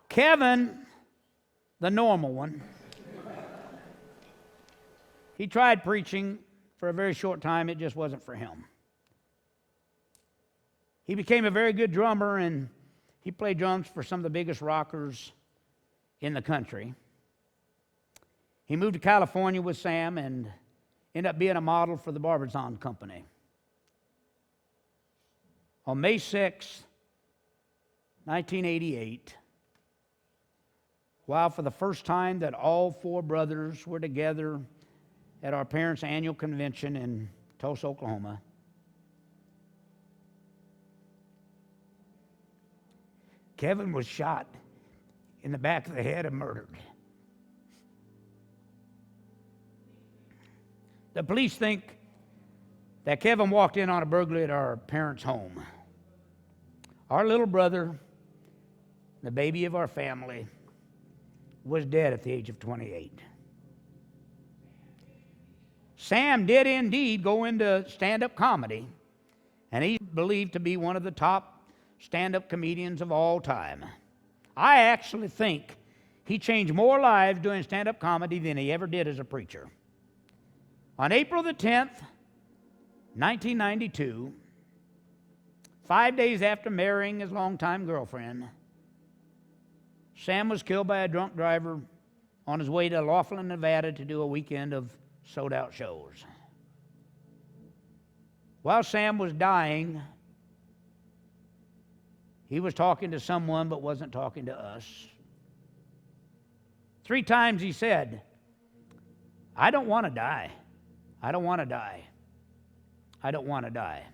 Kevin, the normal one, he tried preaching for a very short time. It just wasn't for him. He became a very good drummer, and he played drums for some of the biggest rockers in the country. He moved to California with Sam and ended up being a model for the Barbizon Company. On May 6, 1988, while for the first time that all four brothers were together at our parents' annual convention in Tulsa, Oklahoma, Kevin was shot in the back of the head and murdered. The police think that Kevin walked in on a burglary at our parents' home. Our little brother, the baby of our family, was dead at the age of 28. Sam did indeed go into stand-up comedy, and he's believed to be one of the top stand-up comedians of all time. I actually think he changed more lives doing stand-up comedy than he ever did as a preacher. On April the 10th, 1992, 5 days after marrying his longtime girlfriend, Sam was killed by a drunk driver on his way to Laughlin, Nevada to do a weekend of sold-out shows. While Sam was dying, he was talking to someone but wasn't talking to us. 3 times he said, "I don't want to die. I don't want to die. I don't want to die."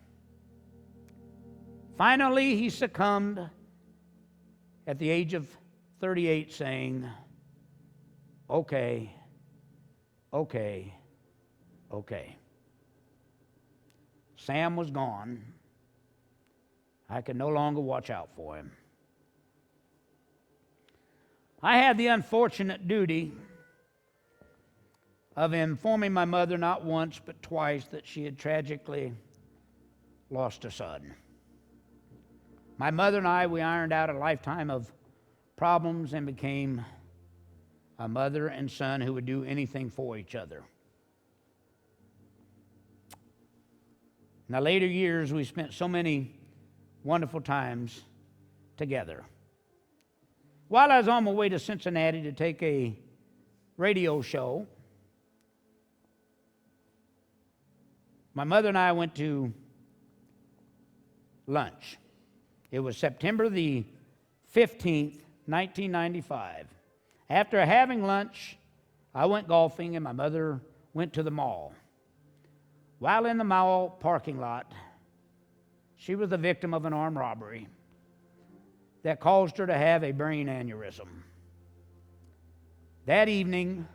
Finally, he succumbed at the age of 38, saying, "Okay, okay, okay." Sam was gone. I could no longer watch out for him. I had the unfortunate duty of informing my mother not once but twice that she had tragically lost a son. My mother and I, we ironed out a lifetime of problems and became a mother and son who would do anything for each other. In the later years, we spent so many wonderful times together. While I was on my way to Cincinnati to take a radio show, my mother and I went to lunch. It was September the 15th, 1995. After having lunch, I went golfing and my mother went to the mall. While in the mall parking lot, she was the victim of an armed robbery that caused her to have a brain aneurysm. That evening,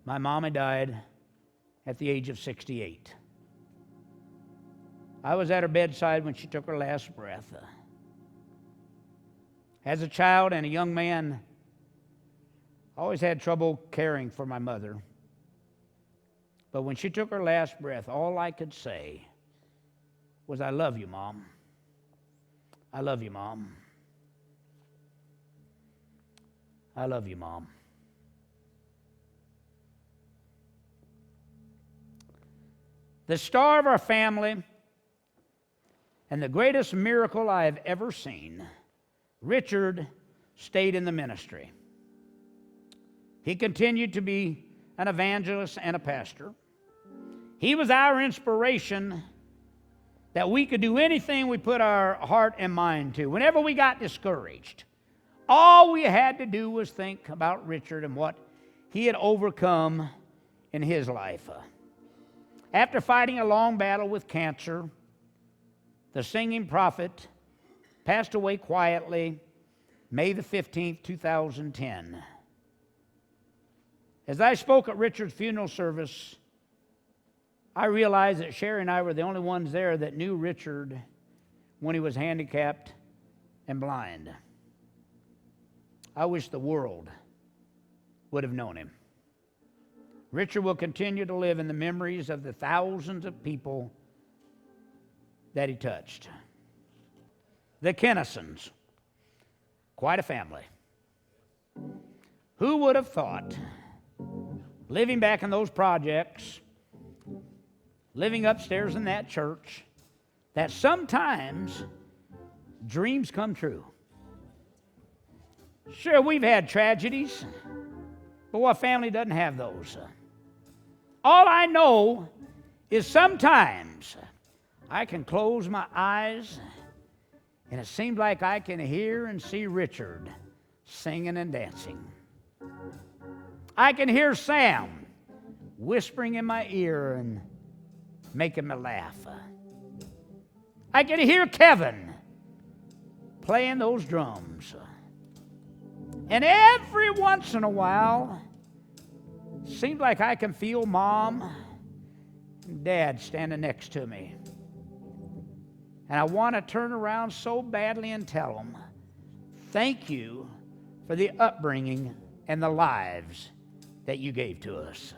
my mama died at the age of 68. I was at her bedside when she took her last breath. As a child and a young man, I always had trouble caring for my mother. But when she took her last breath, all I could say was, "I love you, Mom. I love you, Mom. I love you, Mom." The star of our family and the greatest miracle I have ever seen, Richard stayed in the ministry. He continued to be an evangelist and a pastor. He was our inspiration that we could do anything we put our heart and mind to. Whenever we got discouraged, all we had to do was think about Richard and what he had overcome in his life. After fighting a long battle with cancer, the singing prophet passed away quietly May the 15th, 2010. As I spoke at Richard's funeral service, I realized that Sherry and I were the only ones there that knew Richard when he was handicapped and blind. I wish the world would have known him. Richard will continue to live in the memories of the thousands of people that he touched. The Kinisons, quite a family. Who would have thought, living back in those projects, living upstairs in that church, that sometimes dreams come true? Sure, we've had tragedies, but what family doesn't have those? All I know is sometimes I can close my eyes and it seems like I can hear and see Richard singing and dancing. I can hear Sam whispering in my ear and making me laugh. I can hear Kevin playing those drums. And every once in a while, it seems like I can feel Mom and Dad standing next to me. And I want to turn around so badly and tell them, thank you for the upbringing and the lives that you gave to us.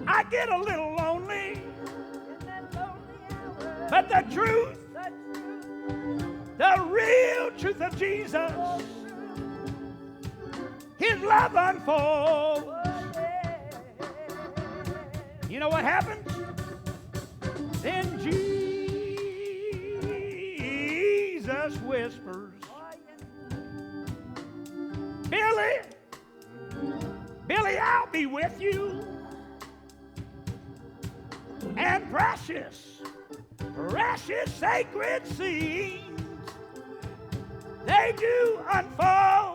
I get a little lonely, but the truth, the real truth of Jesus, His love unfolds. You know what happens? Then Jesus whispers, Billy, I'll be with you. And precious sacred scenes, they do unfold.